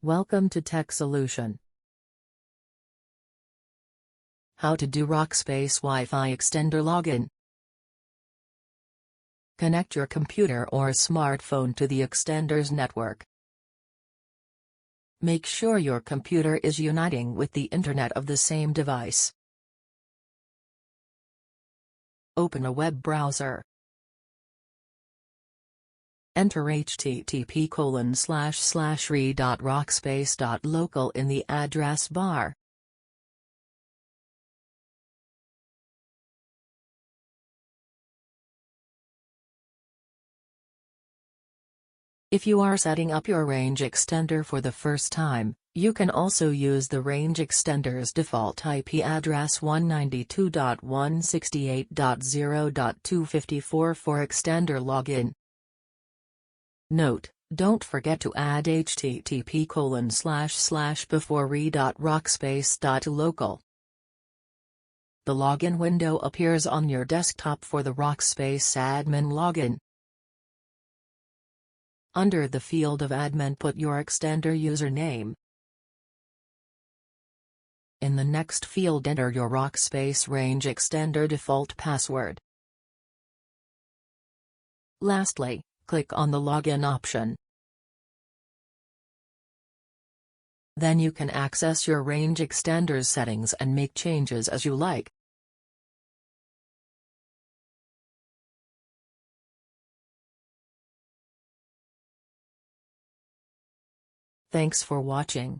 Welcome to Tech Solution. How to do Rockspace Wi-Fi Extender Login. Connect your computer or smartphone to the extender's network. Make sure your computer is uniting with the internet of the same device. Open a web browser. Enter http://re.rockspace.local in the address bar. If you are setting up your range extender for the first time, you can also use the range extender's default IP address 192.168.0.254 for extender login. Note: don't forget to add http:// before re.rockspace.local. The login window appears on your desktop for the Rockspace admin login. Under the field of admin, put your extender username. In the next field, enter your Rockspace range extender default password. Lastly, click on the login option. Then you can access your range extender's settings and make changes as you like. Thanks for watching.